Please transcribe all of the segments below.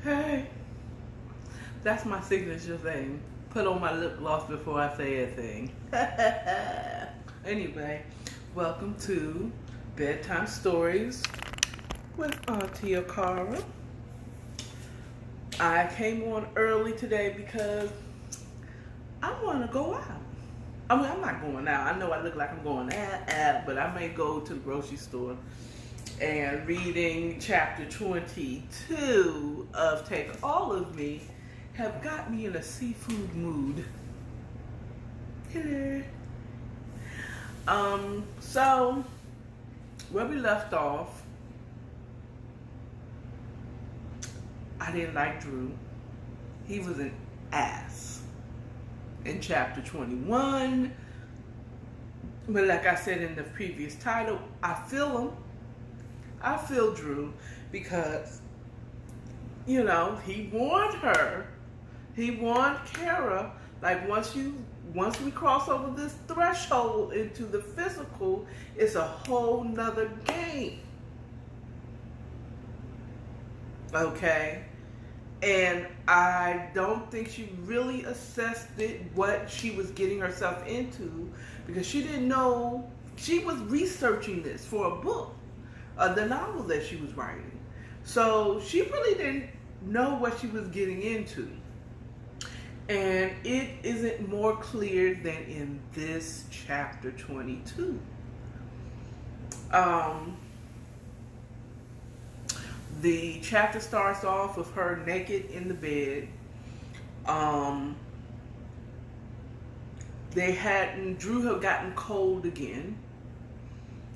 Hey, that's my signature thing. Put on my lip gloss before I say a thing. Anyway, welcome to Bedtime Stories with Auntie Akara. I came on early today because I want to go out. I mean, I'm not going out. I know I look like I'm going out, but I may go to the grocery store. And reading chapter 22 of Take All of Me have got me in a seafood mood. Hello. So where we left off, I didn't like Drew. He was an ass in chapter 21. But like I said in the previous title, I feel him. I feel Drew because, he warned her. He warned Cara, like once we cross over this threshold into the physical, it's a whole nother game. Okay? And I don't think she really assessed what she was getting herself into because she didn't know. She was researching this for a book. The novel that she was writing. So she really didn't know what she was getting into. And it isn't more clear than in this chapter 22. The chapter starts off with her naked in the bed. Drew had gotten cold again,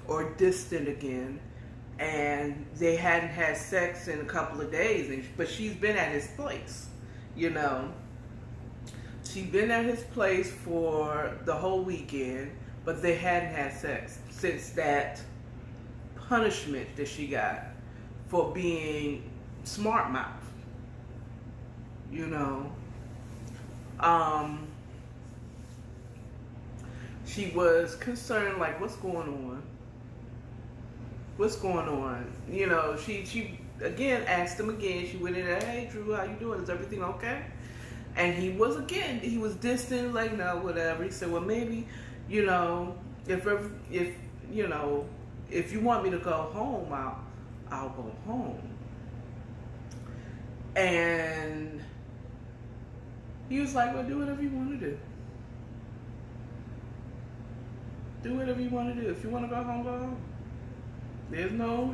or distant again. And they hadn't had sex in a couple of days, but she's been at his place, She's been at his place for the whole weekend, but they hadn't had sex since that punishment that she got for being smart mouth, She was concerned, like, what's going on? What's going on? She again asked him again. She went in there, hey Drew, how you doing? Is everything okay? And he was distant, like, no, whatever. He said, well, maybe, if you want me to go home, I'll go home. And he was like, well, do whatever you want to do. Do whatever you want to do. If you want to go home, go home. There's no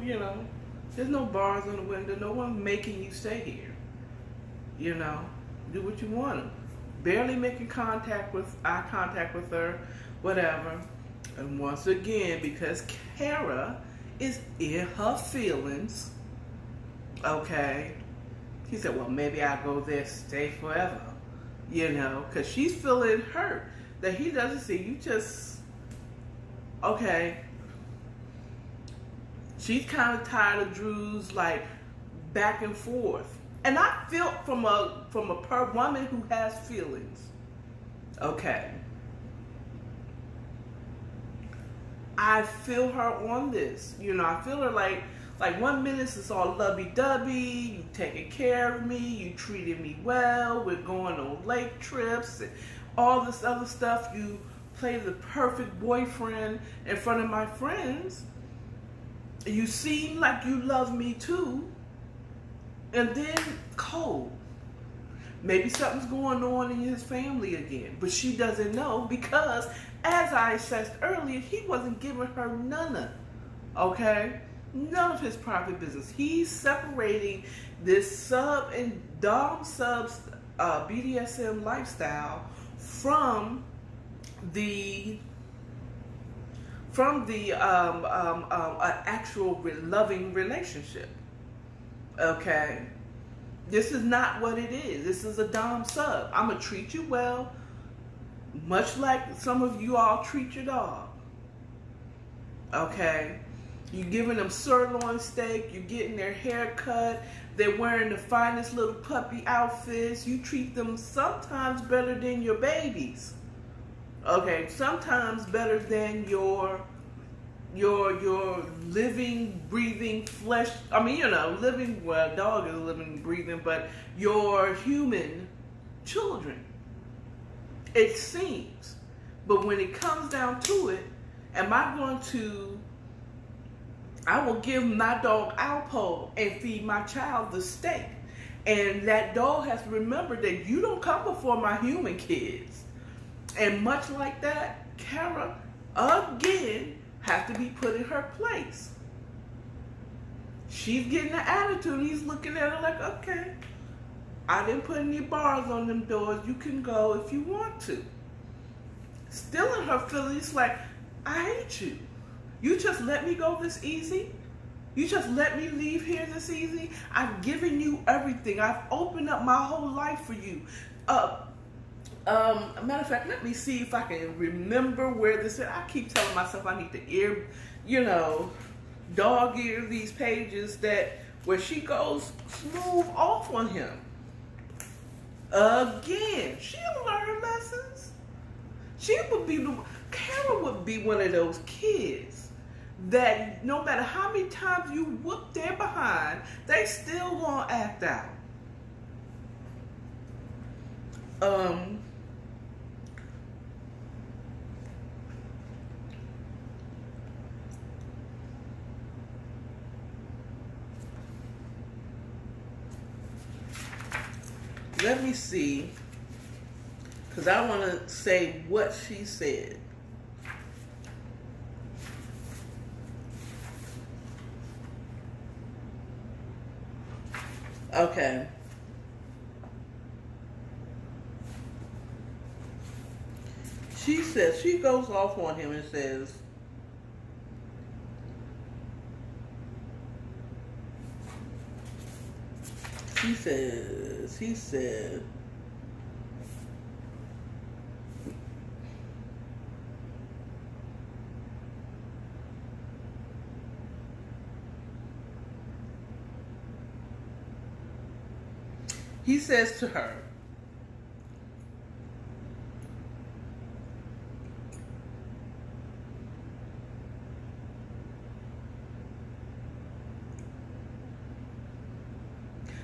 bars on the window. No one making you stay here. Do what you want. Barely making eye contact with her, whatever. And once again, because Cara is in her feelings, okay, he said, well, maybe I'll go there, stay forever, because she's feeling hurt that he doesn't see you just, okay. She's kind of tired of Drew's back and forth, and I feel from a woman who has feelings. Okay, I feel her on this. I feel her like 1 minute it's all lovey-dovey. You taking care of me. You treated me well. We're going on lake trips and all this other stuff. You play the perfect boyfriend in front of my friends. You seem like you love me too, and then cold. Maybe something's going on in his family again, but she doesn't know because, as I assessed earlier, he wasn't giving her none of his private business. He's separating this sub and dom subs BDSM lifestyle from the actual loving relationship. Okay, this is not what it is. This is a dom sub. I'm gonna treat you well, much like some of you all treat your dog. Okay, you giving them sirloin steak. You're getting their hair cut. They're wearing the finest little puppy outfits. You treat them sometimes better than your babies. Okay, sometimes better than your your living, breathing flesh. I mean, living. Well, a dog is living, breathing, but your human children. It seems, but when it comes down to it, am I going to? I will give my dog Alpo and feed my child the steak, and that dog has to remember that you don't come before my human kids. And much like that, Cara again has to be put in her place. She's getting an attitude. He's looking at her like, okay, I didn't put any bars on them doors. You can go if you want to. Still in her feelings like, I hate you. You just let me go this easy? You just let me leave here this easy? I've given you everything. I've opened up my whole life for you. Matter of fact, let me see if I can remember where this is. I keep telling myself I need to dog ear these pages where she goes smooth off on him. Again, she'll learn lessons. Cara would be one of those kids that no matter how many times you whoop their behind, they still gonna act out. Let me see, because I want to say what she said. Okay. She says, she goes off on him and says, he said, he says to her,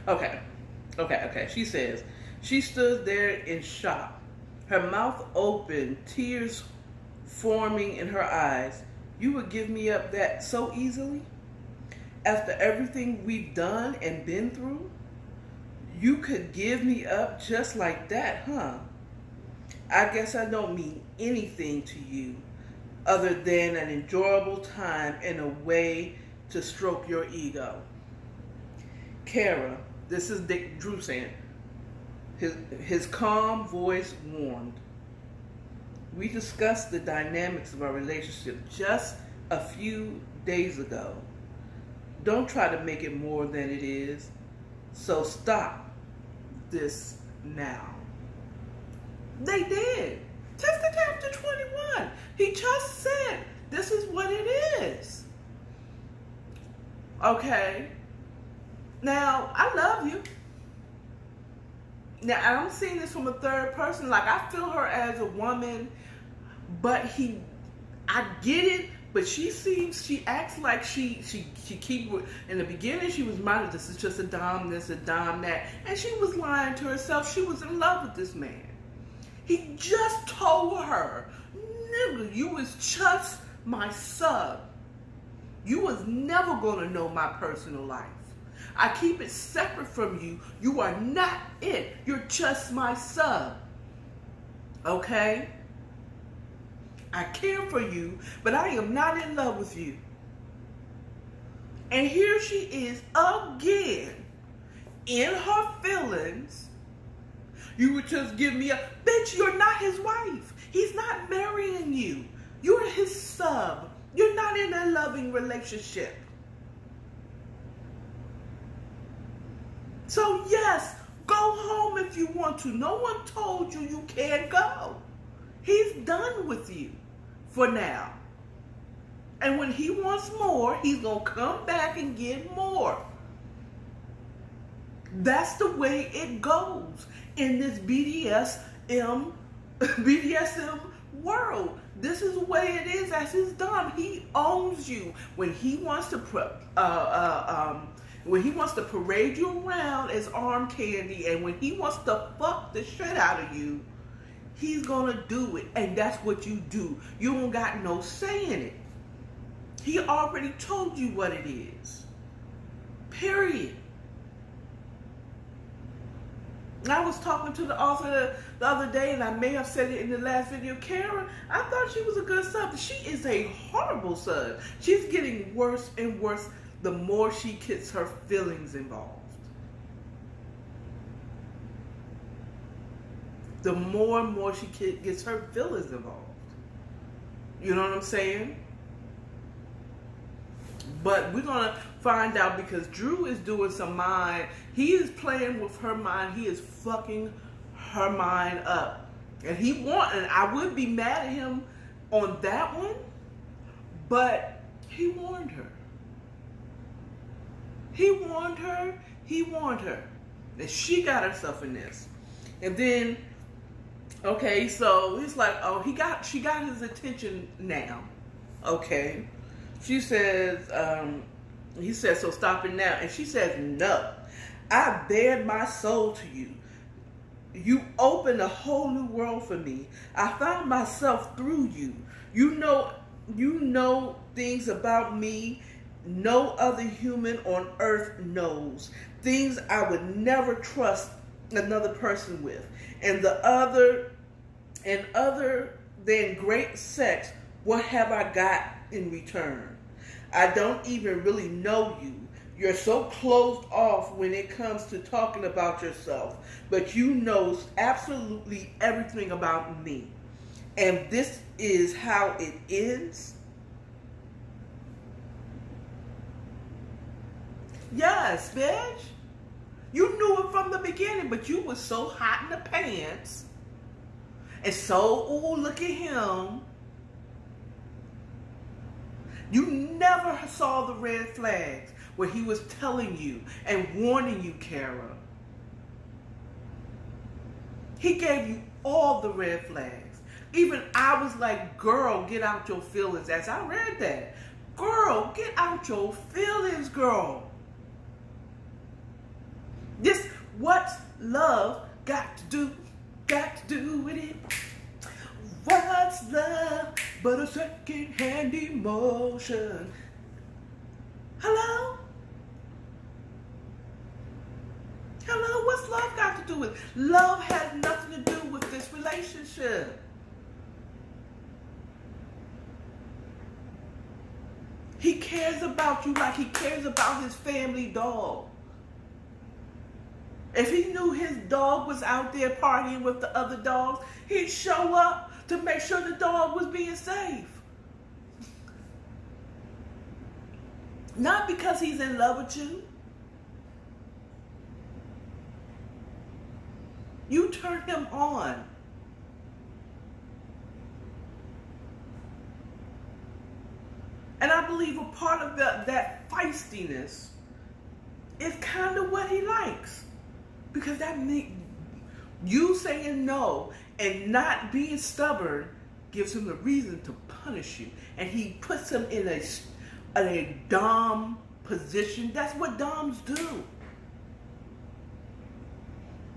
Okay. She says, she stood there in shock, her mouth open, tears forming in her eyes. You would give me up that so easily? After everything we've done and been through? You could give me up just like that, huh? I guess I don't mean anything to you other than an enjoyable time and a way to stroke your ego. Cara, this is Drew saying, his calm voice warned. We discussed the dynamics of our relationship just a few days ago. Don't try to make it more than it is. So stop this now. They did. Test the chapter 21. He just said, this is what it is. Okay. Now, I love you. Now, I'm seeing this from a third person. Like, I feel her as a woman, but I get it, but she acts like she keep, in the beginning, she was minded, this is just a dom this, a dom that, and she was lying to herself. She was in love with this man. He just told her, nigga, you was just my sub. You was never gonna know my personal life. I keep it separate from you. You are not it. You're just my sub. Okay? I care for you, but I am not in love with you. And here she is again, in her feelings. You would just give me bitch, you're not his wife. He's not marrying you. You're his sub. You're not in a loving relationship. So yes, go home if you want to. No one told you you can't go. He's done with you for now. And when he wants more, he's going to come back and get more. That's the way it goes in this BDSM world. This is the way it is as he's done. He owns you. When he wants to when he wants to parade you around as arm candy, and when he wants to fuck the shit out of you, he's gonna do it. And that's what you do. You don't got no say in it. He already told you what it is. Period. I was talking to the author the other day, and I may have said it in the last video. Cara, I thought she was a good sub, but she is a horrible sub. She's getting worse and worse the more she gets her feelings involved. The more and more she gets her feelings involved. You know what I'm saying? But we're going to find out, because Drew is doing some mind. He is playing with her mind. He is fucking her mind up. And I would be mad at him on that one, but he warned her. He warned her. And she got herself in this. And then, okay, so it's like, oh, she got his attention now. Okay. She says, he says, so stop it now. And she says, no, I bared my soul to you. You opened a whole new world for me. I found myself through you. You know things about me no other human on earth knows. Things I would never trust another person with. And other than great sex, what have I got in return? I don't even really know you. You're so closed off when it comes to talking about yourself, but you know absolutely everything about me. And this is how it ends? Yes, bitch. You knew it from the beginning, but you were so hot in the pants. And so, ooh, look at him. You never saw the red flags where he was telling you and warning you, Cara. He gave you all the red flags. Even I was like, girl, get out your feelings. As I read that. Girl, get out your feelings, girl. This, what's love got to do with it? What's love but a second-hand emotion? Hello? Hello, what's love got to do with it? Love has nothing to do with this relationship. He cares about you like he cares about his family dog. If he knew his dog was out there partying with the other dogs, he'd show up to make sure the dog was being safe. Not because he's in love with you. You turned him on. And I believe a part of that feistiness is kind of what he likes. Because that means you saying no and not being stubborn gives him the reason to punish you. And he puts him in a dom position. That's what doms do.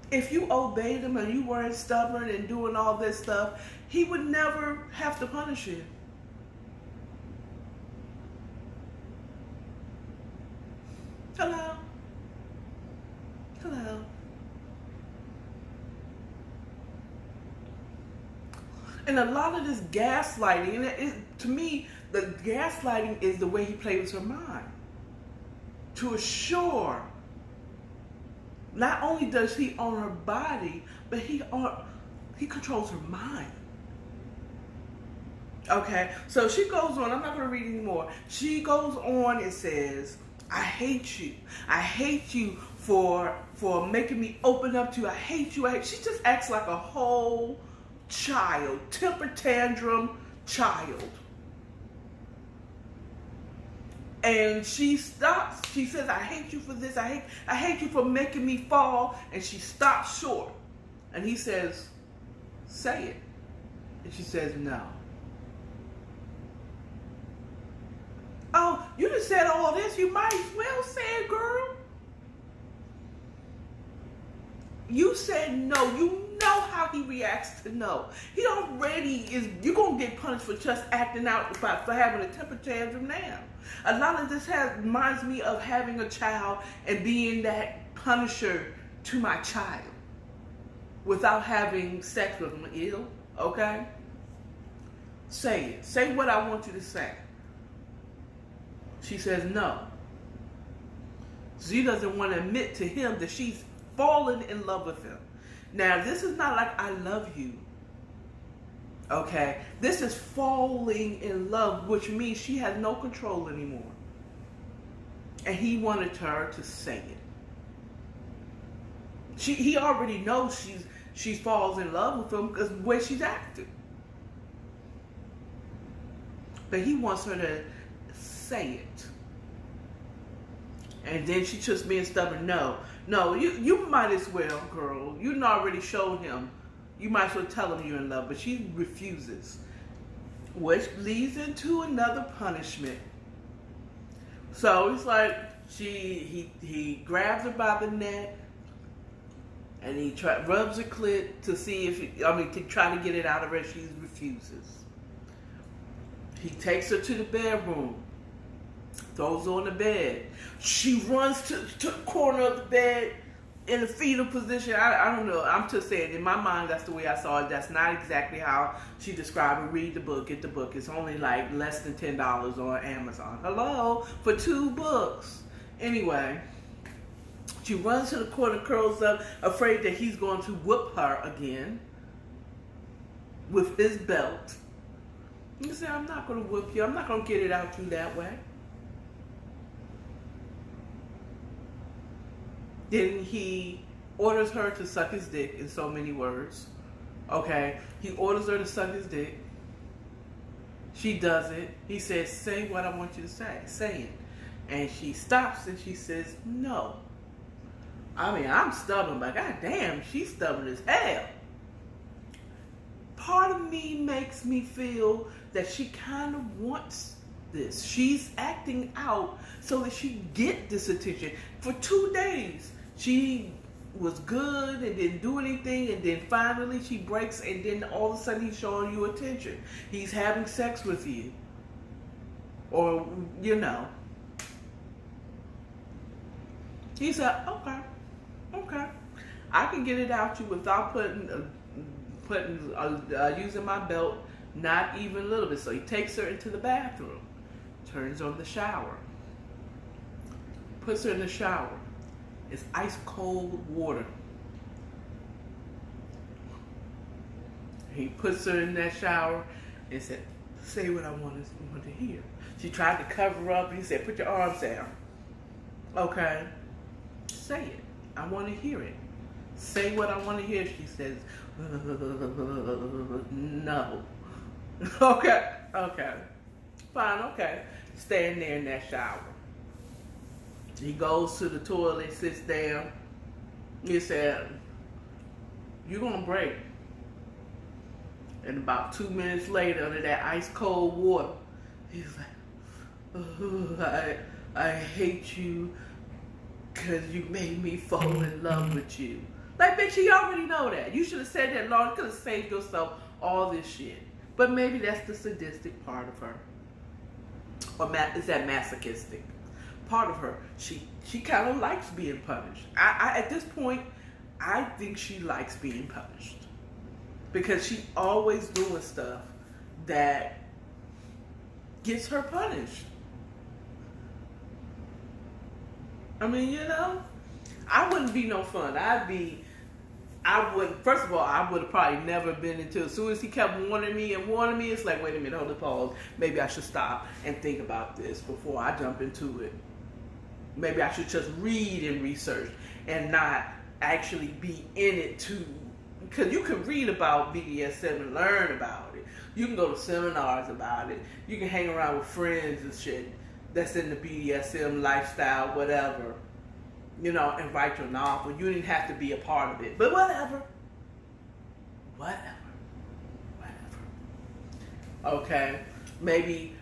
If you obeyed him and you weren't stubborn and doing all this stuff, he would never have to punish you. Hello? Hello? And a lot of this gaslighting, and to me, the gaslighting is the way he plays her mind. To assure, not only does he own her body, but he controls her mind. Okay, so she goes on, I'm not going to read anymore. She goes on and says, I hate you. I hate you for making me open up to you. I hate you. She just acts like a whole child, temper tantrum child. And she stops. She says, I hate you for this. I hate you for making me fall. And she stops short. And he says, say it. And she says, no. said all this, you might as well say it, girl. You said no. You know how he reacts to no. He already is. You're going to get punished for just acting out, for having a temper tantrum now. A lot of this reminds me of having a child and being that punisher to my child without having sex with them. Ew, okay? Say it. Say what I want you to say. She says no. She doesn't want to admit to him that she's fallen in love with him. Now, this is not like I love you. Okay? This is falling in love, which means she has no control anymore. And he wanted her to say it. He already knows she falls in love with him because the way she's acting. But he wants her to say it. And then she just being stubborn. No, you might as well, girl. You already showed him. You might as well tell him you're in love. But she refuses. Which leads into another punishment. So it's like he grabs her by the neck. And he rubs her clit to see to try to get it out of her. She refuses. He takes her to the bedroom. Throws her on the bed. She runs to the corner of the bed in a fetal position. I don't know. I'm just saying, in my mind, that's the way I saw it. That's not exactly how she described it. Read the book. Get the book. It's only like less than $10 on Amazon. Hello? For 2 books. Anyway, she runs to the corner, curls up, afraid that he's going to whoop her again with his belt. You say, I'm not going to whoop you. I'm not going to get it out you that way. Then he orders her to suck his dick in so many words. Okay? He orders her to suck his dick. She does it. He says, say what I want you to say. Say it. And she stops and she says, no. I mean, I'm stubborn, but goddamn, she's stubborn as hell. Part of me makes me feel that she kind of wants this. She's acting out so that she get this attention. For 2 days, she was good and didn't do anything, and then finally she breaks, and then all of a sudden he's showing you attention. He's having sex with you. Or, you know. He said, okay. I can get it out you without using my belt, not even a little bit. So he takes her into the bathroom, turns on the shower, puts her in the shower. It's ice cold water. He puts her in that shower and said, say what I want to hear. She tried to cover up, and he said, put your arms down. Okay, say it. I want to hear it. Say what I want to hear. She says, no. Okay. Fine, okay. Staying there in that shower. He goes to the toilet, sits down. He said, you're going to break. And about 2 minutes later, under that ice cold water, he's like, oh, I hate you because you made me fall in love with you. Like, bitch, you already know that. You should have said that long. You could have saved yourself all this shit. But maybe that's the sadistic part of her. Or is that masochistic part of her? She kind of likes being punished. I at this point, I think she likes being punished. Because she always doing stuff that gets her punished. I mean, you know, I wouldn't be no fun. First of all, I would have probably never been into it. As soon as he kept warning me, it's like, wait a minute, hold the pause. Maybe I should stop and think about this before I jump into it. Maybe I should just read and research and not actually be in it too. Because you can read about BDSM and learn about it. You can go to seminars about it. You can hang around with friends and shit that's in the BDSM lifestyle, whatever. You know, and write your novel. You didn't have to be a part of it. But whatever. Okay. Maybe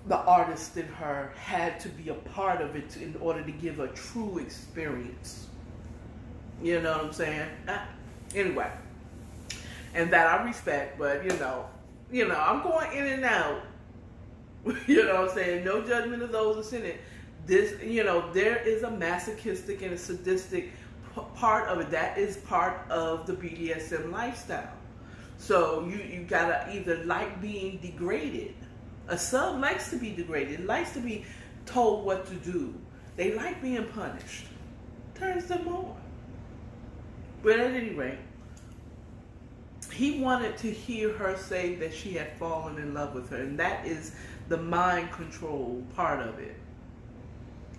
the artist in her had to be a part of it in order to give a true experience. You know what I'm saying? Anyway, and that I respect, but I'm going in and out. You know what I'm saying? No judgment of those that's in it. This, there is a masochistic and a sadistic part of it. That is part of the BDSM lifestyle. So you gotta either like being degraded. A sub likes to be degraded, likes to be told what to do. They like being punished. Turns them on. But at any rate, he wanted to hear her say that she had fallen in love with her, and that is the mind control part of it.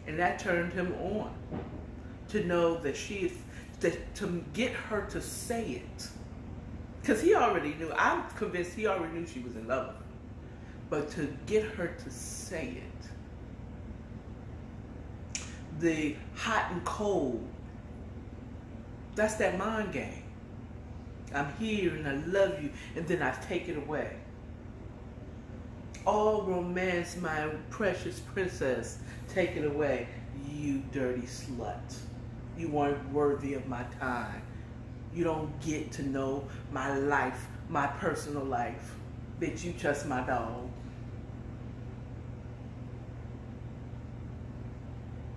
And that turned him on to know that to get her to say it. Because he already knew, I'm convinced he already knew she was in love with him. But to get her to say it, the hot and cold, that's that mind game. I'm here and I love you, and then I take it away. All romance, my precious princess, take it away. You dirty slut. You aren't worthy of my time. You don't get to know my life, my personal life. Bitch, you just my dog.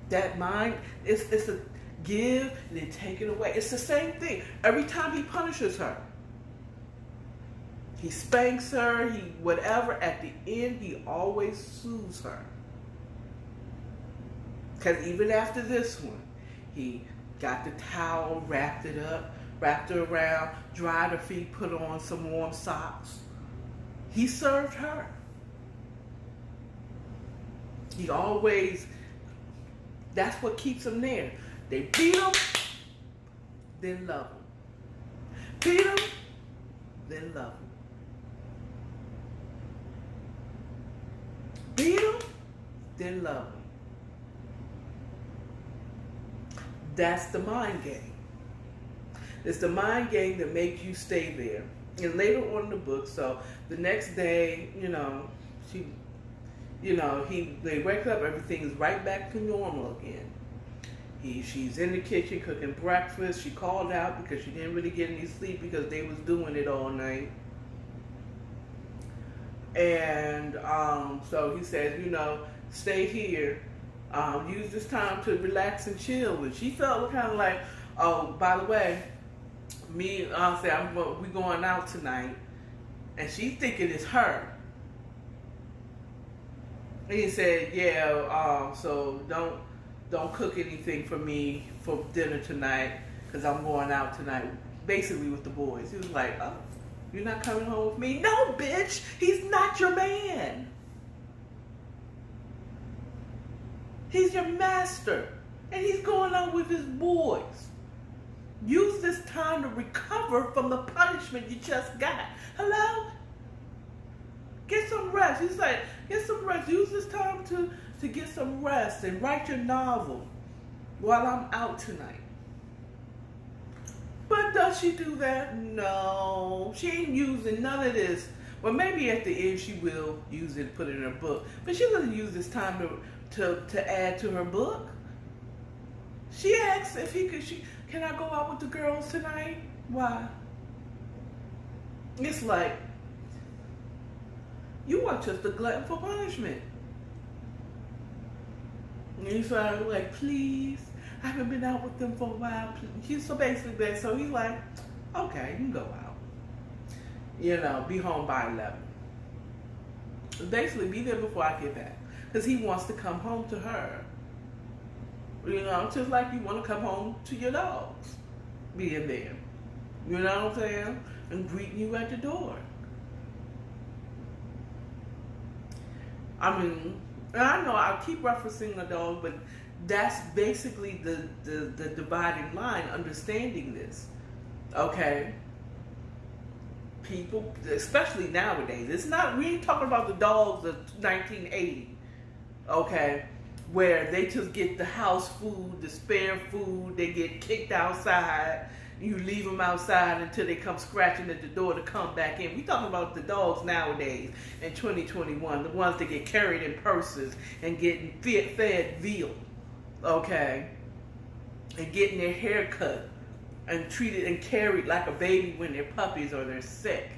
That mind, it's a give and then take it away. It's the same thing. Every time he punishes her, he spanks her, he whatever, at the end he always soothes her. Because even after this one, he got the towel, wrapped it up, wrapped her around, dried her feet, put on some warm socks. He served her. He always, that's what keeps him there. They beat him, then love him. Beat him, then love him. Beat him, then love him. That's the mind game. It's the mind game that makes you stay there. And later on in the book, so the next day, they wake up, everything is right back to normal again. She's in the kitchen cooking breakfast. She called out because she didn't really get any sleep because they was doing it all night. And so he said, stay here. Use this time to relax and chill. And she felt kind of like, oh, by the way, we going out tonight. And she's thinking it's her. And he said, yeah, so don't cook anything for me for dinner tonight because I'm going out tonight, basically with the boys. He was like, oh, you're not coming home with me? No, bitch, he's not your man. He's your master, and he's going out with his boys. Use this time to recover from the punishment you just got. Hello? Get some rest. He's like, get some rest. Use this time to get some rest and write your novel while I'm out tonight. But does she do that? No. She ain't using none of this. Well, maybe at the end she will use it, put it in her book. But she doesn't use this time to add to her book. She asked if can I go out with the girls tonight? Why? It's like, you are just a glutton for punishment. And he's like, please, I haven't been out with them for a while. He's so basically, so he's like, okay, you can go out. Be home by 11. Basically, be there before I get back. Because he wants to come home to her. Just like you want to come home to your dogs. Being there. You know what I'm saying? And greeting you at the door. I mean, and I know I keep referencing a dog, but that's basically the dividing line, understanding this. Okay? People, especially nowadays, we ain't talking about the dogs of 1980. Okay? Where they just get the house food, the spare food, they get kicked outside, You leave them outside until they come scratching at the door to come back in. We talking about the dogs nowadays in 2021, the ones that get carried in purses and getting fed veal, okay, and getting their hair cut and treated and carried like a baby when they're puppies or they're sick,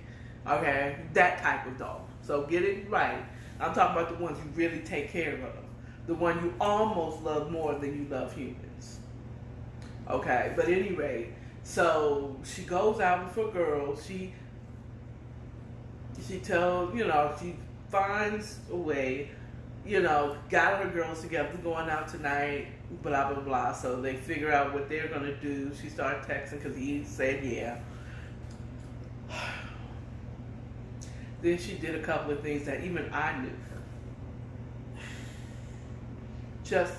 okay, that type of dog. So get it right. I'm talking about the ones you really take care of, the one you almost love more than you love humans, okay. But anyway, so she goes out with her girls. She tells, she finds a way, got her girls together, going out tonight, blah, blah, blah. So they figure out what they're going to do. She started texting because he said, yeah. Then she did a couple of things that even I knew just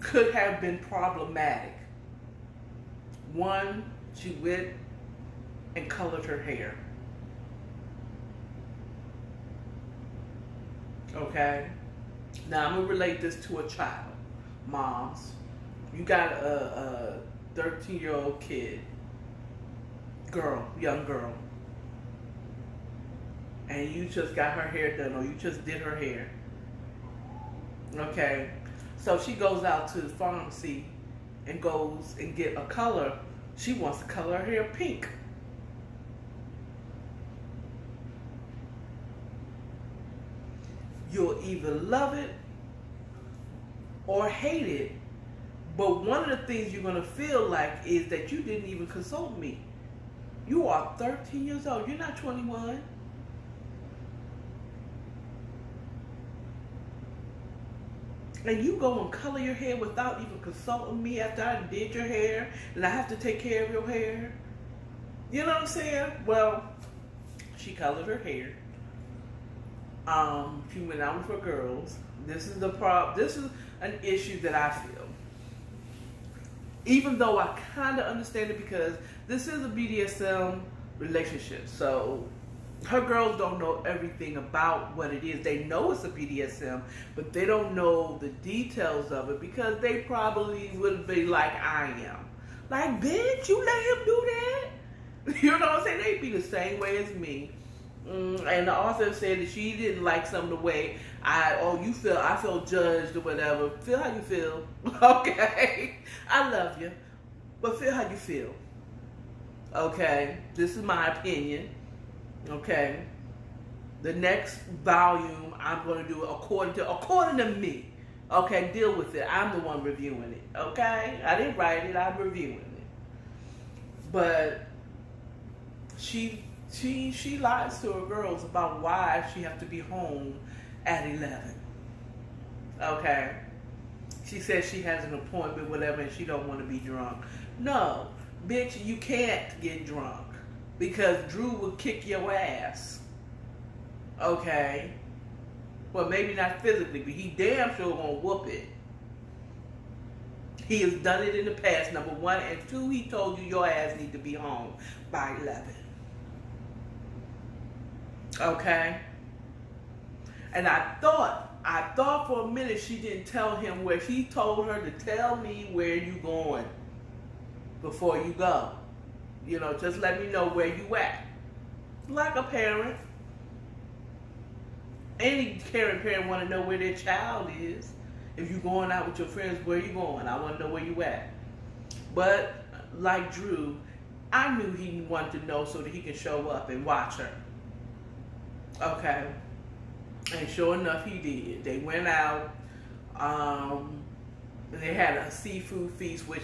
could have been problematic. One, she went and colored her hair. Okay? Now, I'm going to relate this to a child. Moms, you got a 13-year-old kid, young girl, and you just got her hair done, or you just did her hair. Okay? So she goes out to the pharmacy and goes and get a color. She wants to color her hair pink. You'll either love it or hate it, but one of the things you're going to feel like is that you didn't even consult me. You are 13 years old. You're not 21. And you go and color your hair without even consulting me after I did your hair, and I have to take care of your hair. You know what I'm saying? Well, she colored her hair. She went out with her girls. This is This is an issue that I feel. Even though I kind of understand it because this is a BDSM relationship, so her girls don't know everything about what it is. They know it's a BDSM, but they don't know the details of it because they probably would be like I am. Like, bitch, you let him do that? You know what I'm saying? They'd be the same way as me. And the author said that she didn't like some of the way I feel judged or whatever. Feel how you feel. Okay? I love you. But feel how you feel. Okay? This is my opinion. Okay, the next volume I'm going to do it according to me. Okay, deal with it. I'm the one reviewing it. Okay, I didn't write it. I'm reviewing it. But she lies to her girls about why she has to be home at 11. Okay, she says she has an appointment, whatever, and she don't want to be drunk. No, bitch, you can't get drunk. Because Drew will kick your ass. Okay? Well, maybe not physically, but he damn sure gonna whoop it. He has done it in the past, number one. And two, he told you your ass need to be home by 11. Okay? And I thought for a minute she didn't tell him where. She told her to tell me where you going before you go. Just let me know where you at. Like a parent. Any caring parent want to know where their child is. If you're going out with your friends, where you going? I want to know where you at. But like Drew, I knew he wanted to know so that he can show up and watch her. Okay. And sure enough, he did. They went out. And they had a seafood feast, which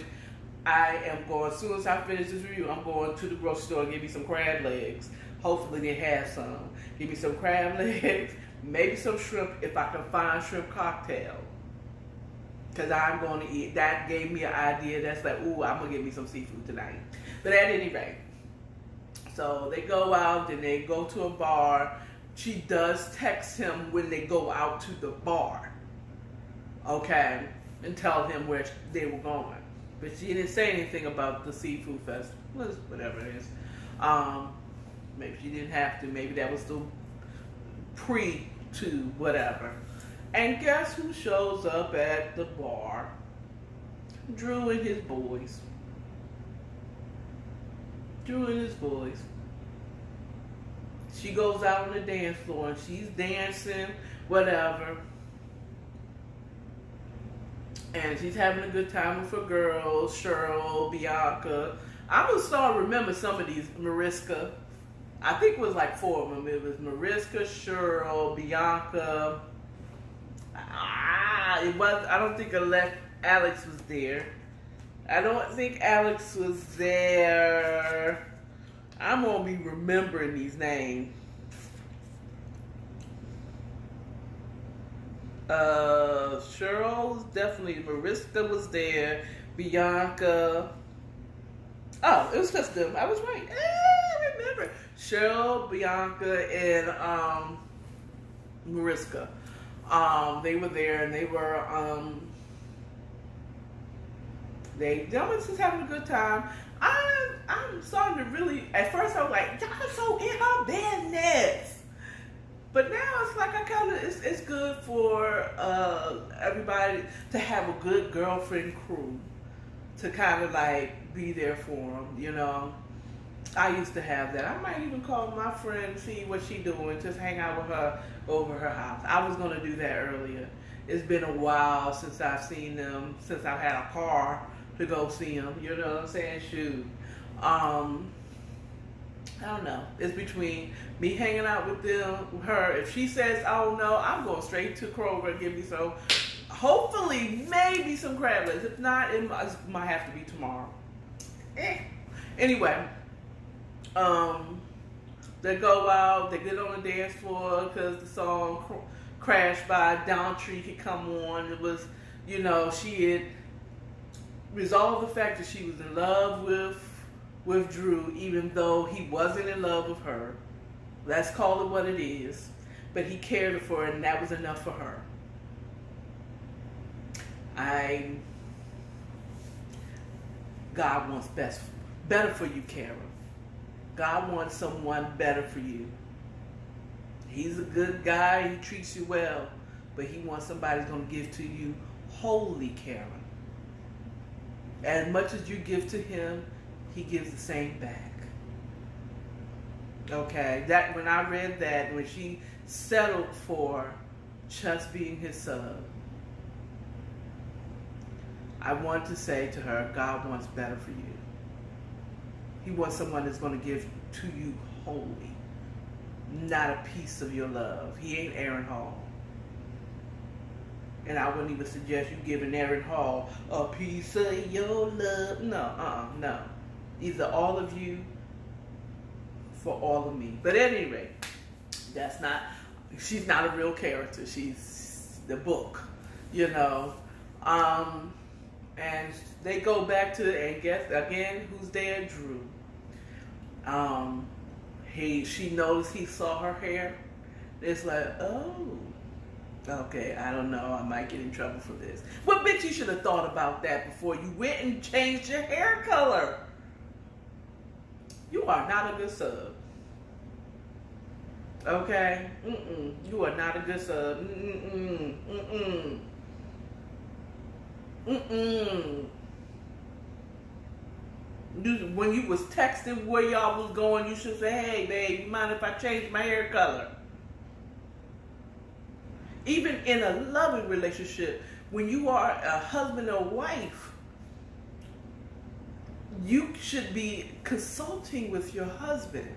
I am going, as soon as I finish this review, I'm going to the grocery store and give me some crab legs. Hopefully they have some. Give me some crab legs, maybe some shrimp if I can find shrimp cocktail. Because I'm going to eat. That gave me an idea. That's like, ooh, I'm going to get me some seafood tonight. But at any rate, so they go out and they go to a bar. She does text him when they go out to the bar. Okay? And tell him where they were going. But she didn't say anything about the seafood festival. Whatever it is. Maybe she didn't have to. Maybe that was still pre to whatever. And guess who shows up at the bar? Drew and his boys. Drew and his boys. She goes out on the dance floor and she's dancing, whatever. And she's having a good time with her girls, Cheryl, Bianca. I'm going to start to remember some of these. Mariska. I think it was like 4 of them. It was Mariska, Cheryl, Bianca. I don't think Alex was there. I don't think Alex was there. I'm going to be remembering these names. Cheryl was definitely, Mariska was there, Bianca. Oh, it was just them. I was right. I remember. Cheryl, Bianca, and Mariska. They were there, and they were they was just having a good time. I'm starting to really. At first, I was like, y'all so in her business. But now it's like it's good for everybody to have a good girlfriend crew to kind of like be there for them, you know. I used to have that. I might even call my friend, see what she doing, just hang out with her over her house. I was going to do that earlier. It's been a while since I've seen them, since I've had a car to go see them, you know what I'm saying? Shoot. I don't know. It's between me hanging out with them, her. If she says, I don't know, I'm going straight to Kroger and give me some, hopefully, maybe some crab legs. If not, it might have to be tomorrow. Anyway, they go out, they get on the dance floor because the song Crashed by Downtree could come on. It was, you know, she had resolved the fact that she was in love with Drew, even though he wasn't in love with her. Let's call it what it is. But he cared for her, and that was enough for her. God wants better for you, Cara. God wants someone better for you. He's a good guy. He treats you well. But he wants somebody who's going to give to you wholly, Cara. As much as you give to him, he gives the same back. Okay? That when I read that, when she settled for just being his sub, I want to say to her, God wants better for you. He wants someone that's going to give to you wholly, not a piece of your love. He ain't Aaron Hall. And I wouldn't even suggest you giving Aaron Hall a piece of your love. No, no. Either all of you for all of me. But at any rate, she's not a real character. She's the book, you know. And they go back to, and guess again, who's there? Drew. She noticed he saw her hair. It's like, oh, okay, I don't know. I might get in trouble for this. Well, bitch, you should have thought about that before you went and changed your hair color. You are not a good sub. Okay? You are not a good sub. When you was texting where y'all was going, you should say, hey, babe, you mind if I change my hair color? Even in a loving relationship, when you are a husband or wife, you should be consulting with your husband.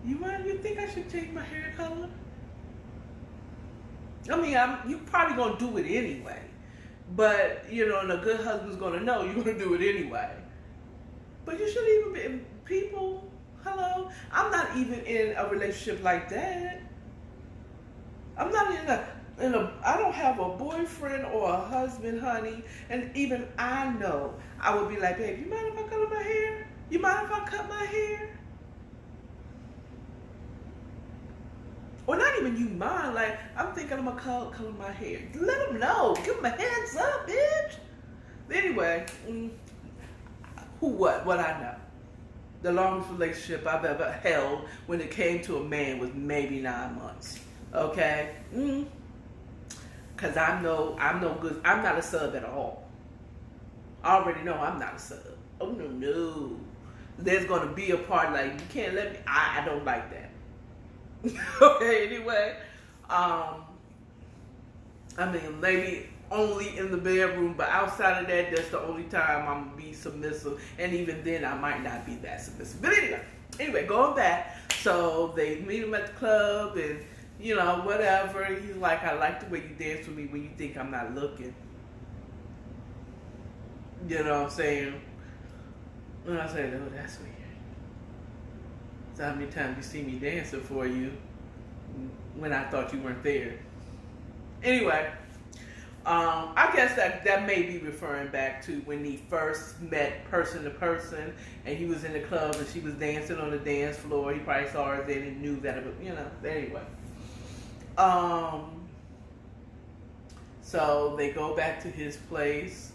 You think I should change my hair color? I mean, you're probably going to do it anyway. But, you know, and a good husband's going to know you're going to do it anyway. But you shouldn't even be, people, hello? I'm not even in a relationship like that. I'm not I don't have a boyfriend or a husband, honey. And even I know, I would be like, babe, you mind if I color my hair? You mind if I cut my hair? Or not even you mind, like, I'm thinking I'm gonna color my hair. Let them know. Give them a heads up, bitch. Anyway, what I know. The longest relationship I've ever held when it came to a man was maybe 9 months. Okay? Because I'm no good. I'm not a sub at all. I already know I'm not a sub. Oh, no. there's going to be a part like, you can't let me, I don't like that. Okay, anyway, I mean, maybe only in the bedroom, but outside of that, that's the only time I'm going to be submissive, and even then, I might not be that submissive. But anyway, going back, so they meet him at the club, and, you know, whatever, he's like, I like the way you dance with me when you think I'm not looking. You know what I'm saying? And I said, oh, that's weird. So how many times you see me dancing for you when I thought you weren't there? Anyway, I guess that may be referring back to when he first met person to person, and he was in the club and she was dancing on the dance floor. He probably saw her then and knew that it was, you know, anyway. So they go back to his place.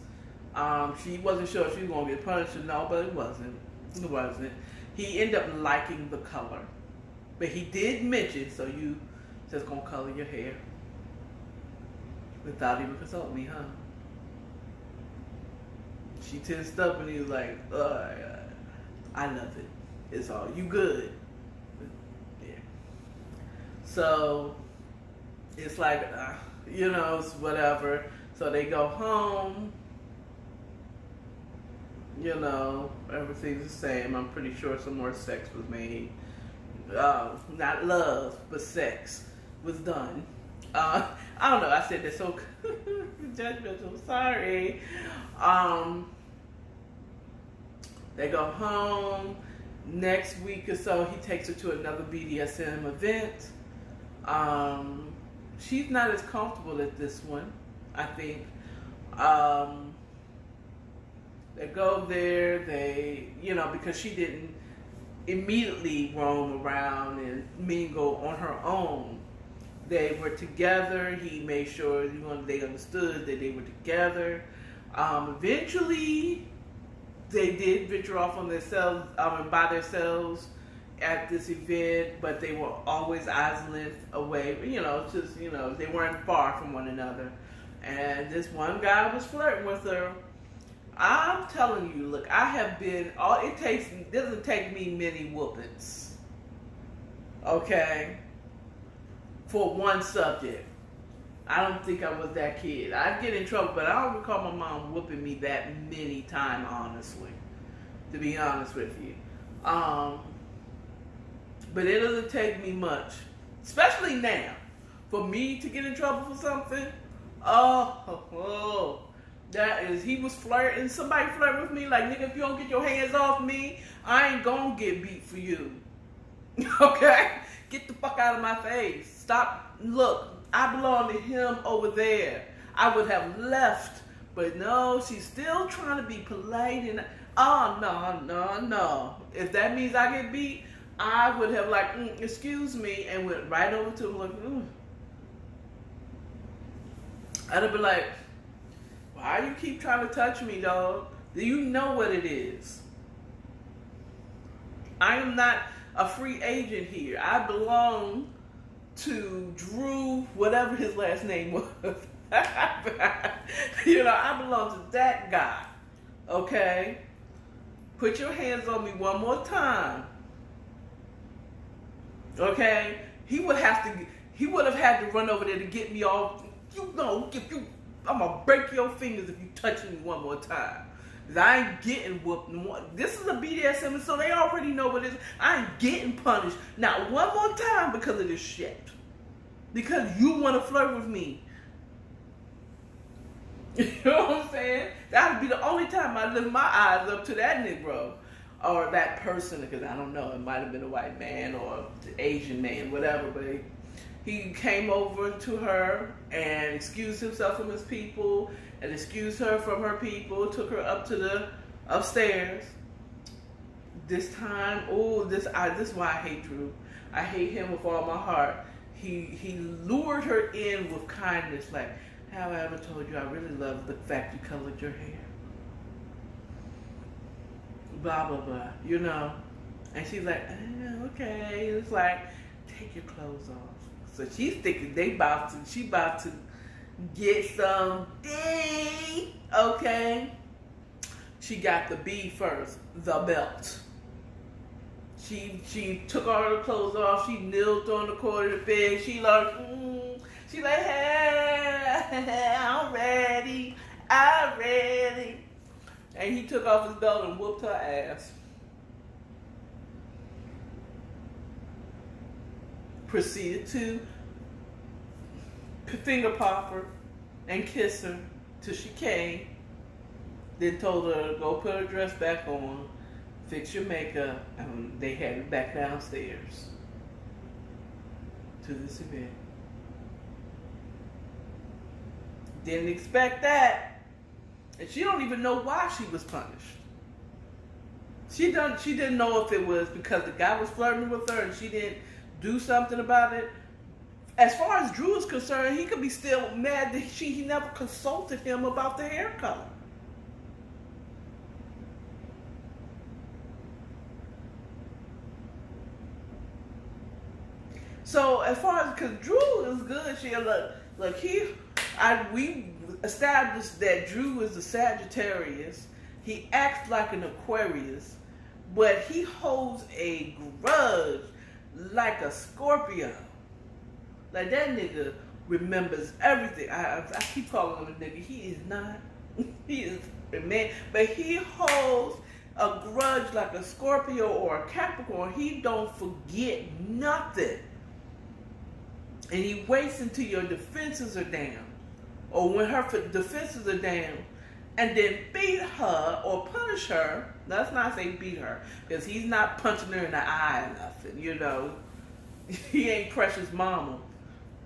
She wasn't sure if she was going to get punished or no, but it wasn't. It wasn't. He ended up liking the color. But he did mention, so you just going to color your hair. Without even consulting me, huh? She tensed up and he was like, I love it. It's all, you good. Yeah. So, it's like, you know, it's whatever. So they go home. You know, everything's the same. I'm pretty sure some more sex was made. Not love, but sex was done. I don't know. I said that so judgmental. Sorry. They go home. Next week or so, he takes her to another BDSM event. She's not as comfortable at this one, I think. They go there, you know, because she didn't immediately roam around and mingle on her own. They were together. He made sure they understood that they were together. Eventually, they did venture off on themselves, by themselves at this event, but they were always eyes length away. You know, just, you know, they weren't far from one another. And this one guy was flirting with her. I'm telling you, look, I have been, doesn't take me many whoopings, okay, for one subject. I don't think I was that kid. I'd get in trouble, but I don't recall my mom whooping me that many times, honestly, to be honest with you. But it doesn't take me much, especially now, for me to get in trouble for something. That is, he was flirting. Somebody flirting with me like, nigga, if you don't get your hands off me, I ain't gonna get beat for you. Okay? Get the fuck out of my face. Stop. Look, I belong to him over there. I would have left, but no, she's still trying to be polite and, no. If that means I get beat, I would have like, excuse me, and went right over to him like, I'd have been like, why you keep trying to touch me, dog? Do you know what it is? I am not a free agent here. I belong to Drew, whatever his last name was. You know, I belong to that guy. Okay? Put your hands on me one more time. Okay? He would have had to run over there to get me all, I'm going to break your fingers if you touch me one more time. Because I ain't getting whooped. This is a BDSM, so they already know what it is. I ain't getting punished. Not one more time because of this shit. Because you want to flirt with me. You know what I'm saying? That would be the only time I lift my eyes up to that Negro. Or that person, because I don't know. It might have been a white man or an Asian man, whatever. But he came over to her and excused himself from his people and excused her from her people, took her up to the upstairs. This time, this is why I hate Drew. I hate him with all my heart. He lured her in with kindness, like, have I ever told you I really love the fact you colored your hair? Blah, blah, blah, you know? And she's like, okay. It's like, take your clothes off. So she's thinking she about to get some D, okay? She got the B first, the belt. She took all her clothes off. She knelt on the corner of the bed. She like, hey, I'm ready. I'm ready. And he took off his belt and whooped her ass. Proceeded to finger pop her and kiss her till she came. Then told her to go put her dress back on, fix your makeup, and they headed back downstairs to this event. Didn't expect that. And she don't even know why she was punished. She didn't know if it was because the guy was flirting with her and she didn't do something about it. As far as Drew is concerned, he could be still mad that he never consulted him about the hair color. So as far as, because Drew is good, we established that Drew is a Sagittarius. He acts like an Aquarius, but he holds a grudge like a Scorpio. Like that nigga remembers everything. I keep calling him a nigga. He is not. He is a man, but he holds a grudge like a Scorpio or a Capricorn. He don't forget nothing. And he waits until your defenses are down, or when her defenses are down, and then beat her or punish her. Now, let's not say beat her, because he's not punching her in the eye or nothing, you know. He ain't Precious Mama.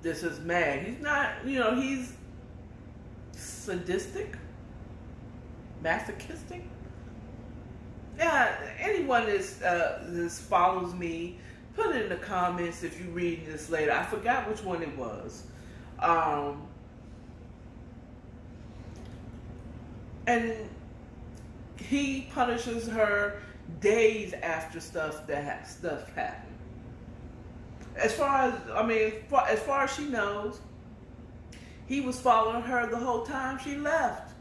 This is mad. He's not, you know, he's sadistic, masochistic. Yeah, anyone that follows me, put it in the comments if you read this later. I forgot which one it was. And he punishes her days after stuff happened. As far as she knows, he was following her the whole time she left.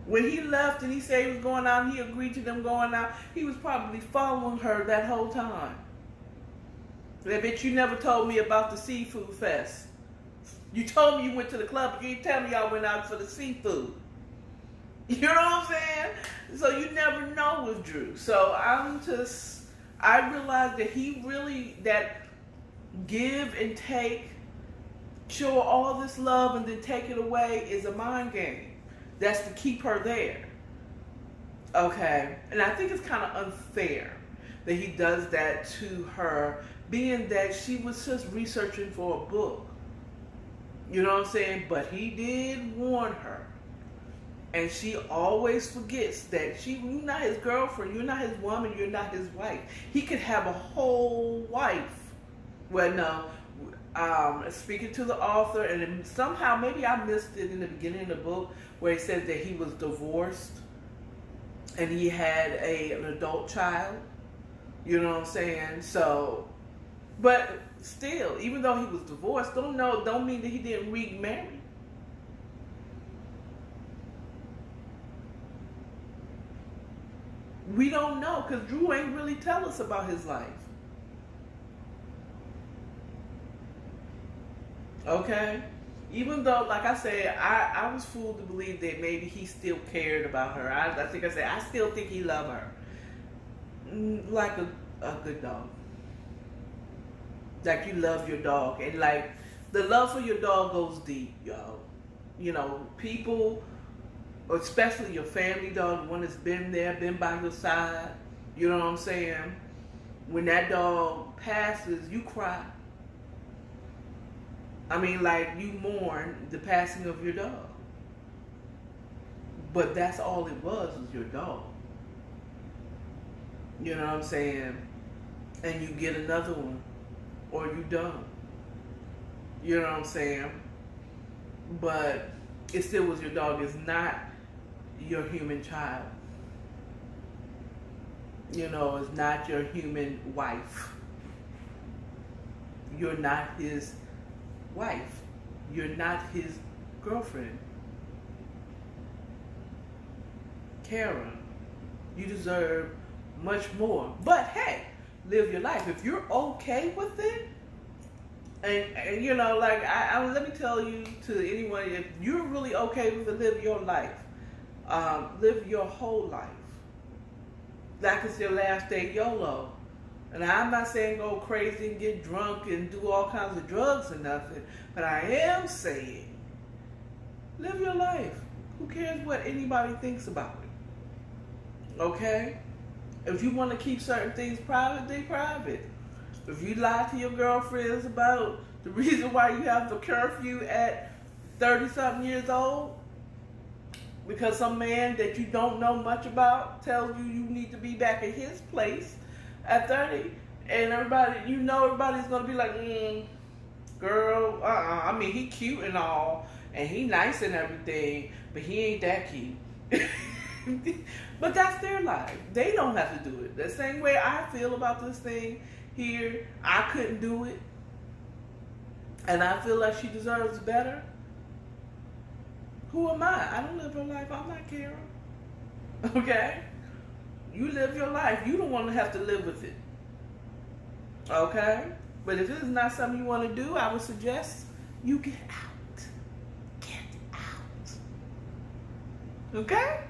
When he left and he said he was going out and he agreed to them going out, he was probably following her that whole time. I bet you never told me about the seafood fest. You told me you went to the club, but you didn't tell me y'all went out for the seafood. You know what I'm saying? So you never know with Drew. So I realized that he really, that give and take, show all this love and then take it away is a mind game. That's to keep her there. Okay? And I think it's kind of unfair that he does that to her, being that she was just researching for a book. You know what I'm saying? But he did warn her. And she always forgets that you're not his girlfriend, you're not his woman, you're not his wife. He could have a whole wife. Well, no. Speaking to the author, and somehow maybe I missed it in the beginning of the book where he said that he was divorced and he had an adult child. You know what I'm saying? So, but still, even though he was divorced, don't mean that he didn't remarry. We don't know, because Drew ain't really tell us about his life. Okay? Even though, like I said, I was fooled to believe that maybe he still cared about her. I still think he loved her. Like a good dog. Like you love your dog. And like, the love for your dog goes deep, y'all. You know, people, especially your family dog, one that's been there, been by your side. You know what I'm saying? When that dog passes, you cry. I mean, like, you mourn the passing of your dog. But that's all it was your dog. You know what I'm saying? And you get another one. Or you don't. You know what I'm saying? But it still was your dog. It's not your human child. You know, it's not your human wife. You're not his wife. You're not his girlfriend. Cara, You deserve much more. But hey, live your life. If you're okay with it, and you know, like let me tell you to anyone, if you're really okay with it, live your life. Live your whole life. Like it's your last day YOLO. And I'm not saying go crazy and get drunk and do all kinds of drugs and nothing. But I am saying, live your life. Who cares what anybody thinks about it? Okay? If you want to keep certain things private, they private. If you lie to your girlfriends about the reason why you have the curfew at 30-something years old, because some man that you don't know much about tells you you need to be back at his place at 30, and everybody's going to be like, girl, I mean, he cute and all, and he nice and everything, but he ain't that cute. But that's their life. They don't have to do it. The same way I feel about this thing here, I couldn't do it, and I feel like she deserves better. Who am I? I don't live her life. I'm not Cara. Okay? You live your life. You don't want to have to live with it. Okay? But if this is not something you want to do, I would suggest you get out. Get out. Okay?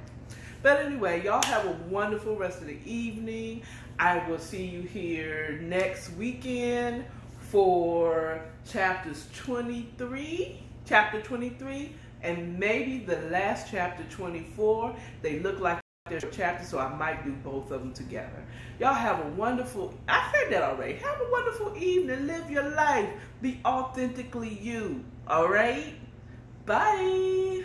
But anyway, y'all have a wonderful rest of the evening. I will see you here next weekend for chapter 23, and maybe the last chapter 24. They look like they're chapters, so I might do both of them together. Y'all have a wonderful, I said that already, have a wonderful evening. Live your life. Be authentically you. All right? Bye.